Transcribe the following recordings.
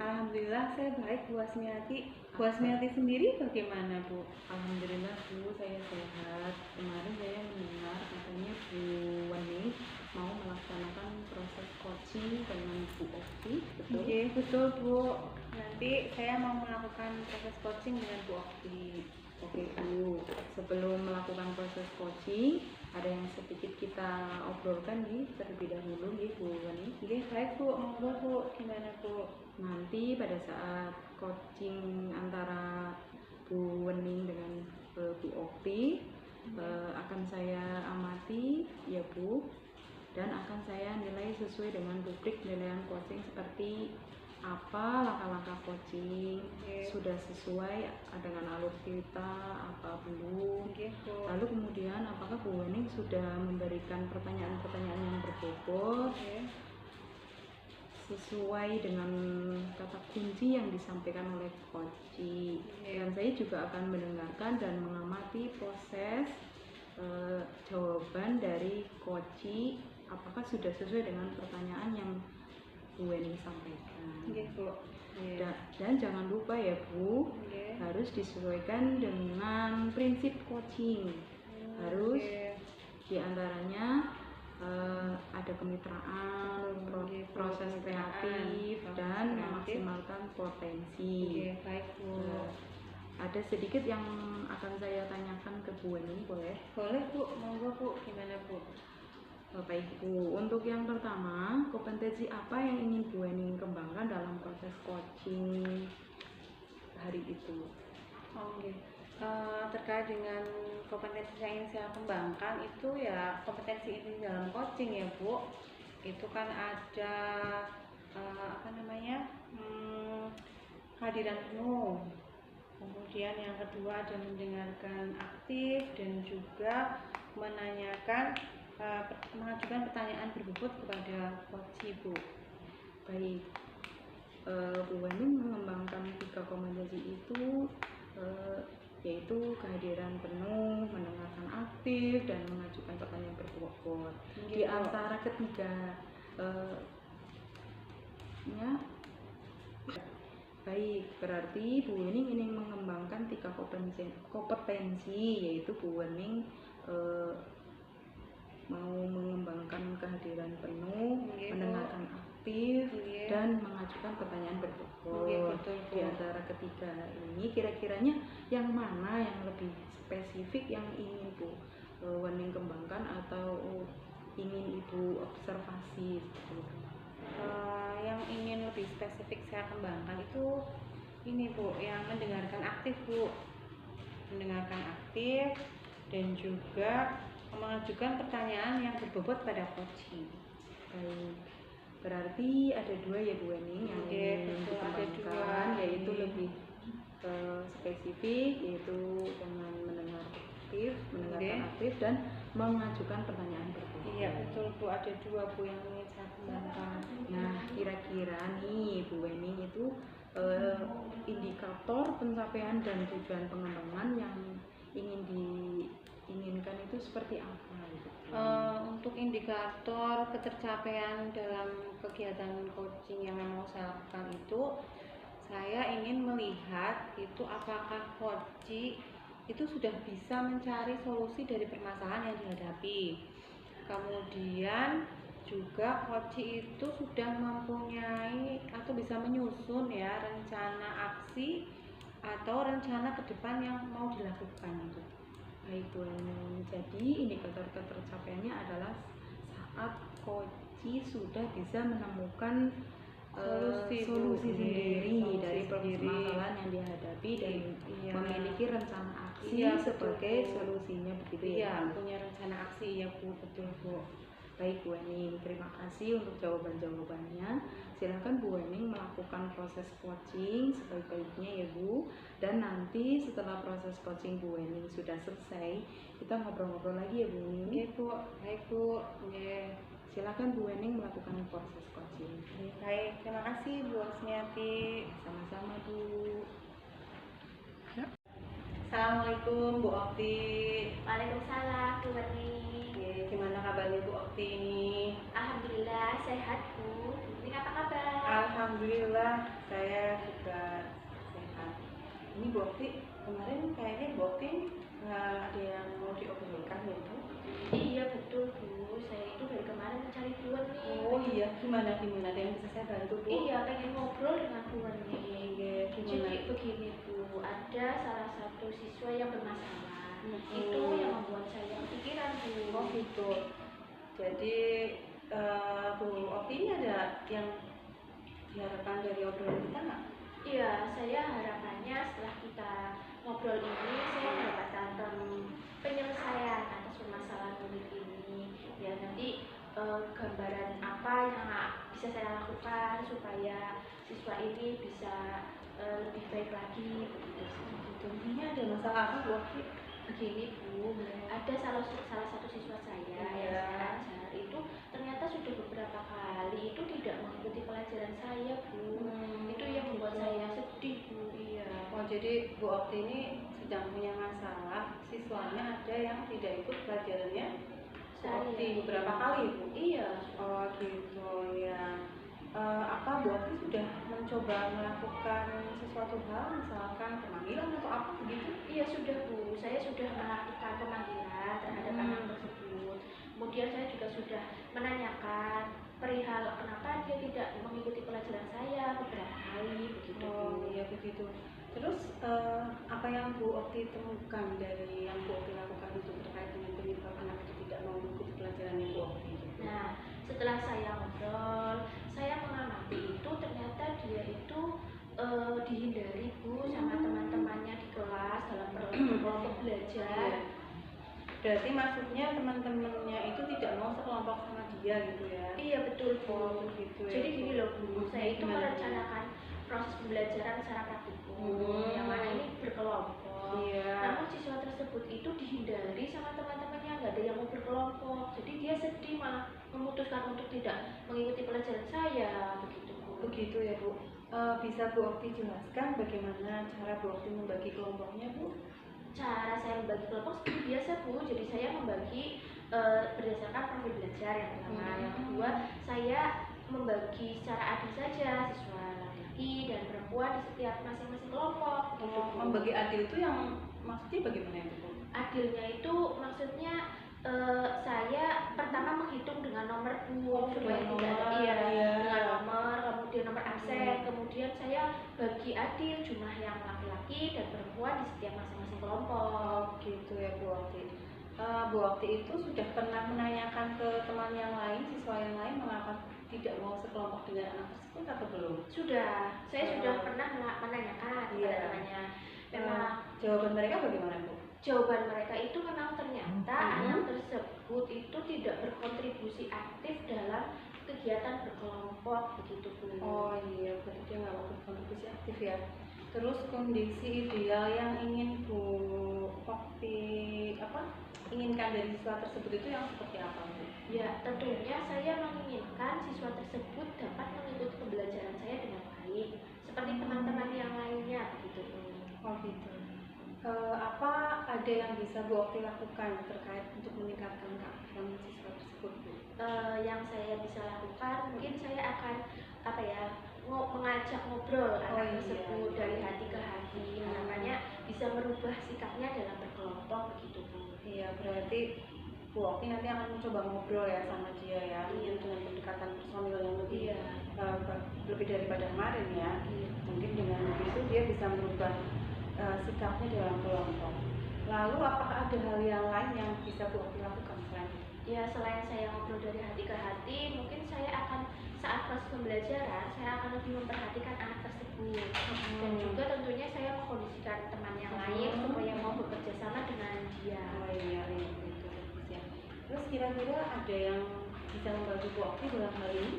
Alhamdulillah saya baik, Bu Asmiati. Bu Asmiati sendiri bagaimana, Bu? Alhamdulillah Bu, saya sehat. Kemarin saya mendengar katanya Bu Wani mau melaksanakan proses coaching dengan Bu Okti, betul? Oke, betul Bu. Nanti saya mau melakukan proses coaching dengan Bu Okti. Oke Bu, sebelum melakukan proses coaching, ada yang sedikit kita obrolkan nih terlebih dahulu nih Bu Wani. Oke, baik Bu. Monggo Bu, gimana Bu? Nanti pada saat coaching antara Bu Wening dengan Bu Okti akan saya amati ya Bu, dan akan saya nilai sesuai dengan rubrik penilaian coaching seperti apa langkah-langkah coaching, sudah sesuai dengan alur kita apa belum. Lalu kemudian apakah Bu Wening sudah memberikan pertanyaan-pertanyaan yang berbobot sesuai dengan kata kunci yang disampaikan oleh coach. Dan saya juga akan mendengarkan dan mengamati proses jawaban dari coach, apakah sudah sesuai dengan pertanyaan yang Bu Wening sampaikan. Dan jangan lupa ya Bu, harus disesuaikan dengan prinsip coaching. Harus diantaranya ada kemitraan, proses kreatif, dan memaksimalkan potensi. Baik Bu. Ada sedikit yang akan saya tanyakan ke Bu Wening, boleh? Boleh Bu, monggo Bu, gimana Bu? Baik Bu, untuk yang pertama, kompetensi apa yang ingin Bu Wening kembangkan dalam proses coaching hari itu? Terkait dengan kompetensi yang ingin saya kembangkan itu ya kompetensi ini dalam coaching ya Bu. Itu kan ada kehadiran penuh. Kemudian yang kedua ada mendengarkan aktif dan juga menanyakan mengajukan pertanyaan berbobot kepada coach Bu. Baik, Bu Wening mengembangkan 3 kompetensi itu yaitu kehadiran penuh, mendengarkan aktif, dan mengajukan pertanyaan berbobot. Di antara ketiga baik, berarti Bu Wening ingin mengembangkan 3 kompetensi, yaitu Bu Wening mau mengembangkan kehadiran penuh, mendengarkan aktif, dan mengajukan pertanyaan berbobot. Di antara ketiga ini, kira-kiranya yang mana yang lebih spesifik yang ingin Bu Wening kembangkan atau ingin Ibu observasi? Yang ingin lebih spesifik saya kembangkan itu ini Bu, yang mendengarkan aktif Bu. Mendengarkan aktif dan juga mengajukan pertanyaan yang berbobot pada coaching. Baik, berarti ada 2 ya Bu Wening yang ingin dikembangkan, yaitu lebih spesifik, yaitu dengan mendengarkan aktif dan mengajukan pertanyaan berbobot. Iya betul Bu, ada 2 Bu yang ingin saya kembangkan. Nah, kira-kira nih Bu Wening itu indikator pencapaian dan tujuan pengembangan yang diinginkan itu seperti apa gitu? Untuk indikator ketercapaian dalam kegiatan coaching yang mau saya lakukan itu, saya ingin melihat itu apakah coach itu sudah bisa mencari solusi dari permasalahan yang dihadapi. Kemudian juga coach itu sudah mempunyai atau bisa menyusun ya rencana aksi atau rencana ke depan yang mau dilakukan itu. Baik Bu Wening, jadi indikator ketercapaiannya adalah saat coach sudah bisa menemukan solusi sendiri dari permasalahan yang dihadapi dan memiliki rencana aksi sebagai solusinya, begitu ya? Iya, punya rencana aksi ya Bu, betul Bu. Baik Bu Wening, terima kasih untuk jawaban-jawabannya. Silakan Bu Wening melakukan proses coaching sebaik-baiknya ya Bu. Dan nanti setelah proses coaching Bu Wening sudah selesai, kita ngobrol-ngobrol lagi ya Bu Wening. Oke Bu, baik Bu. Silakan Bu Wening melakukan proses coaching. Baik, terima kasih Bu Asmiati. Sama-sama Bu. Assalamualaikum Bu Okti. Waalaikumsalam Bu Wening. Gimana kabarnya Bu Okti ini? Alhamdulillah sehat Bu. Ini apa kabar? Alhamdulillah saya juga sehat. Ini Bu Okti, kemarin kayaknya Bu Okti ada yang mau diobrolkan ya Bu? Iya betul Bu, saya itu dari kemarin mencari Bu Weni. Oh iya, gimana? Ada yang bisa saya bantu Bu? Iya, pengen ngobrol dengan Bu Weni. Iya, gimana? Jadi begini Bu, ada salah satu siswa yang bermasalah. Mm-mm. Itu yang membuat saya kepikiran Bu. Oh gitu. Jadi Bu Okti ini ada yang diharapkan dari obrolan kita nggak? Iya, saya harapannya setelah kita ngobrol ini, saya mendapatkan penyelesaian atas permasalahan unik ini. Ya, nanti gambaran apa yang bisa saya lakukan supaya siswa ini bisa lebih baik lagi, begitu sih. Gitu. Ini ada masalah apa Bu Okti? Begini Bu, ada salah satu siswa saya yang saya ajar itu ternyata sudah beberapa kali itu tidak mengikuti pelajaran saya Bu. Itu yang membuat saya sedih Bu. Iya. Oh jadi Bu Okti ini sedang punya masalah, siswanya ada yang tidak ikut pelajarannya Bu Okti beberapa kali Bu? Iya. Oh gitu ya. Apa Bu Okti sudah mencoba melakukan sesuatu hal, misalkan pemanggilan atau apa begitu? Iya sudah Bu, saya sudah melakukan pemanggilan terhadap anak tersebut. Kemudian saya juga sudah menanyakan perihal kenapa dia tidak mengikuti pelajaran saya beberapa kali begitu. Oh iya begitu. Terus apa yang Bu Okti temukan dari yang Bu Okti lakukan itu terkait dengan penyebab anak itu tidak mau mengikuti pelajarannya Bu Okti? Nah, setelah saya ngobrol, saya mengamati itu ternyata dia itu dihindari Bu sama teman-temannya di kelas dalam kelompok belajar. Berarti maksudnya teman-temannya itu tidak mau sekelompok sama dia gitu ya? Iya betul Bu. Oh begitu ya. Jadi gini loh Bu, saya itu Gimana? merencanakan proses pembelajaran secara praktikum yang mana ini berkelompok. Iya. Namun siswa tersebut itu dihindari sama teman-temannya, nggak ada yang mau berkelompok. Jadi dia sedih malah memutuskan untuk tidak mengikuti pelajaran saya begitu Bu. Begitu ya Bu. Bisa Bu Okti jelaskan bagaimana cara Bu Okti membagi kelompoknya Bu? Cara saya membagi kelompok seperti biasa Bu, jadi saya membagi berdasarkan profil belajar yang pertama. Yang kedua, saya membagi secara adil saja siswa laki-laki dan perempuan di setiap masing-masing kelompok. Gitu, Bu. Membagi adil itu yang maksudnya bagaimana itu Bu? Adilnya itu maksudnya saya pertama menghitung dengan nomor Bu supaya dengan tidak nomor, iya, iya. dengan nomor, kemudian nomor absen, kemudian saya bagi adil jumlah yang laki-laki dan perempuan di setiap masing-masing kelompok. Oh gitu ya Bu Okti. Bu Okti itu sudah pernah menanyakan ke teman yang lain, siswa yang lain mengapa tidak mau sekelompok dengan anak tersebut atau belum? Sudah, saya sudah pernah menanyakan kepada Iya. temannya. Memang Jawaban mereka bagaimana Bu? jawaban mereka itu memang ternyata anak tersebut itu tidak berkontribusi aktif dalam kegiatan berkelompok begitu Bu. Oh iya, berarti dia nggak mau berkontribusi aktif ya. Terus kondisi ideal yang ingin Bu Okti inginkan dari siswa tersebut itu yang seperti apa Bu? Ya, tentunya saya menginginkan siswa tersebut dapat mengikuti pembelajaran saya dengan baik seperti teman-teman yang lainnya begitu Bu. Oh gitu. Apa ada yang bisa Bu Okti lakukan terkait untuk meningkatkan keaktifan siswa tersebut Bu? Yang saya bisa lakukan mungkin saya akan mengajak ngobrol anak tersebut dari hati ke hati, harapannya bisa merubah sikapnya dalam berkelompok begitu Bu. Iya, berarti Bu Okti nanti akan mencoba ngobrol ya sama dia ya, mungkin dengan pendekatan personil yang lebih daripada kemarin ya. Mungkin dengan begitu dia bisa merubah sikapnya dalam kelompok. Lalu apakah ada hal yang lain yang bisa Bu Okti lakukan selain itu? Ya, selain saya ngobrol dari hati ke hati, mungkin saya akan saat proses pembelajaran saya akan lebih memperhatikan anak tersebut dan juga tentunya saya mengkondisikan teman yang lain supaya mau bekerja sama dengan dia. Oh iya, itu bagus ya. Terus kira-kira ada yang bisa membantu Bu Okti dalam hal ini?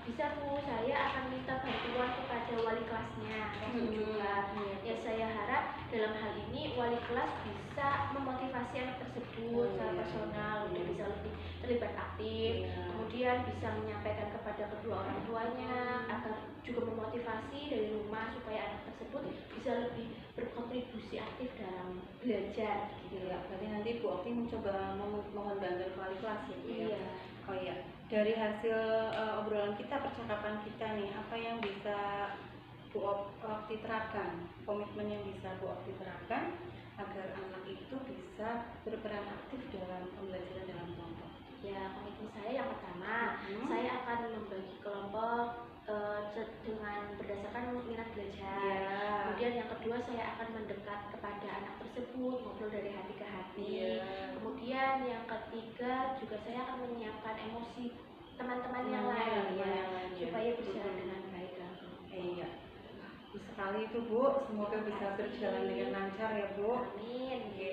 Bisa Bu, saya akan minta bantuan kepada wali kelasnya juga. Ya, saya harap dalam hal ini wali kelas bisa memotivasi anak tersebut secara personal untuk bisa lebih terlibat aktif, kemudian bisa menyampaikan kepada kedua orang tuanya agar juga memotivasi dari rumah supaya anak tersebut bisa lebih berkontribusi aktif dalam belajar gitu ya. Berarti nanti Bu Okti mencoba mohon bantuan wali kelas gitu ya? Iya. Oh iya, dari hasil obrolan kita, percakapan kita nih, apa yang bisa Bu Okti terapkan, komitmen yang bisa Bu Okti terapkan agar anak itu bisa berperan aktif dalam pembelajaran dalam kelompok? Ya, komitmen saya yang pertama, saya akan membagi kelompok dengan berdasarkan minat belajar. Iya. Kemudian yang kedua, saya akan mendekat kepada anak tersebut, ngobrol dari hati ke hati. Iya. Kemudian yang ketiga, juga saya akan menyiapkan emosi teman-teman yang lain ya, supaya berjalan dengan baik lagi. Iya. Bagus sekali itu Bu, semoga bisa berjalan dengan lancar ya Bu. Amin. Oke.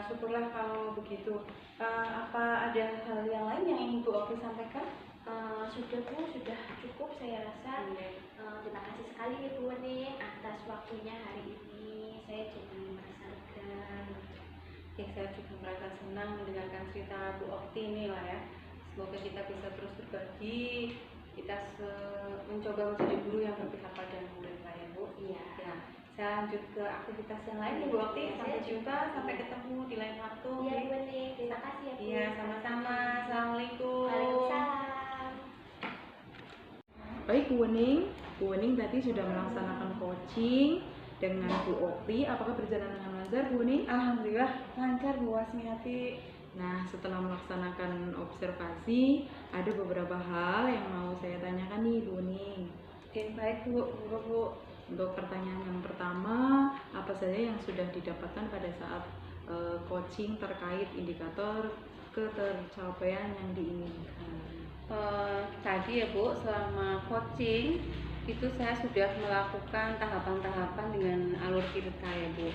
Syukurlah kalau begitu. Apa ada hal yang lain yang ingin Bu Okti sampaikan? Sudah Bu, sudah cukup saya rasa. Terima kasih sekali ya Bu Wening atas waktunya hari ini. Saya jadi merasa lega. Oke, saya juga merasa senang mendengarkan cerita Bu Okti ini lah ya. Semoga kita bisa terus berbagi, kita mencoba menjadi guru yang berpihak pada murid lah ya Bu. Iya. Ya, saya lanjut ke aktivitas yang lain ya Bu Okti. Sampai jumpa, sampai ketemu di lain waktu. Iya Bu Wening, terima kasih ya Bu. Iya, sama-sama. Assalamualaikum. Waalaikumsalam. Baik Bu Wening tadi sudah melaksanakan coaching dengan Bu Okti. Apakah berjalan dengan lancar Bu Wening? Alhamdulillah lancar Bu Wasmiati. Nah, setelah melaksanakan observasi, ada beberapa hal yang mau saya tanyakan nih Bu Wening. Oke, baik Bu. Monggo Bu. Untuk pertanyaan yang pertama, apa saja yang sudah didapatkan pada saat coaching terkait indikator ketercapaian yang diinginkan? Tadi ya Bu, selama coaching itu saya sudah melakukan tahapan-tahapan dengan alur tirta ya Bu.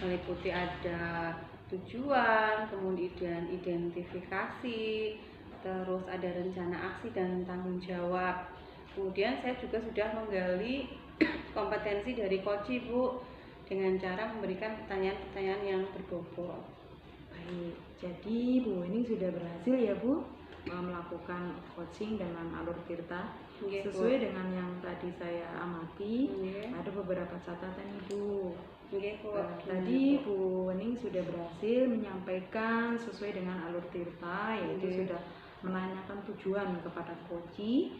Meliputi ada tujuan, kemudian identifikasi, terus ada rencana aksi dan tanggung jawab. Kemudian saya juga sudah menggali kompetensi dari coach Bu dengan cara memberikan pertanyaan-pertanyaan yang berbobot. Baik, jadi Bu Wening sudah berhasil ya Bu melakukan coaching dengan alur tirta. Sesuai dengan yang tadi saya amati, ada beberapa catatan Ibu. Tadi Bu Wening sudah berhasil menyampaikan sesuai dengan alur tirta, yaitu sudah menanyakan tujuan kepada coach,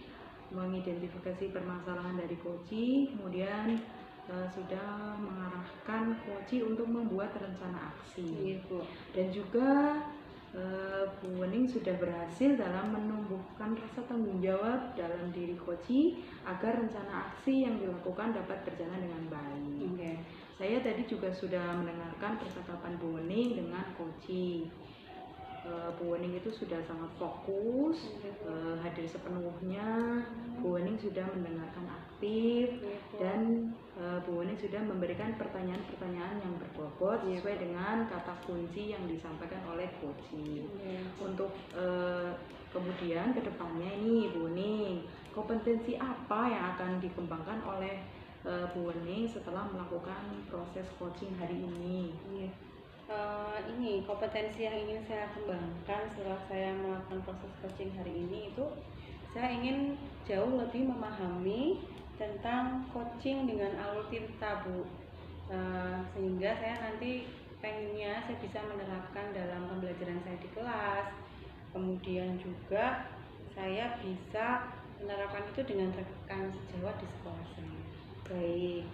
mengidentifikasi permasalahan dari coach, kemudian sudah mengarahkan coach untuk membuat rencana aksi. Dan juga Bu Wening sudah berhasil dalam menumbuhkan rasa tanggung jawab dalam diri coach agar rencana aksi yang dilakukan dapat berjalan dengan baik. Saya tadi juga sudah mendengarkan percakapan Bu Wening dengan coach. Bu Wening itu sudah sangat fokus, hadir sepenuhnya. Bu Wening sudah mendengarkan aktif, dan Bu Wening sudah memberikan pertanyaan-pertanyaan yang berbobot sesuai dengan kata kunci yang disampaikan oleh coach. Untuk kemudian kedepannya ini Bu Wening, kompetensi apa yang akan dikembangkan oleh Bu Wening setelah melakukan proses coaching hari ini? Ini kompetensi yang ingin saya kembangkan setelah saya melakukan proses coaching hari ini itu saya ingin jauh lebih memahami tentang coaching dengan alur tirta Bu, sehingga saya nanti pengennya saya bisa menerapkan dalam pembelajaran saya di kelas, kemudian juga saya bisa menerapkan itu dengan rekan sejawat di sekolah saya. Baik,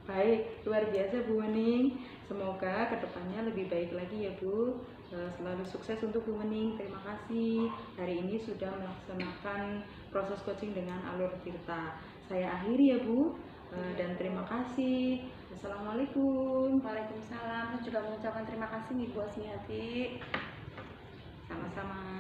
baik, luar biasa Bu Wening. Semoga kedepannya lebih baik lagi ya Bu. Selalu sukses untuk Bu Wening. Terima kasih hari ini sudah melaksanakan proses coaching dengan alur tirta. Saya akhiri ya Bu, dan terima kasih. Assalamualaikum. Waalaikumsalam. Saya juga mengucapkan terima kasih nih Bu Asmiati. Sama-sama.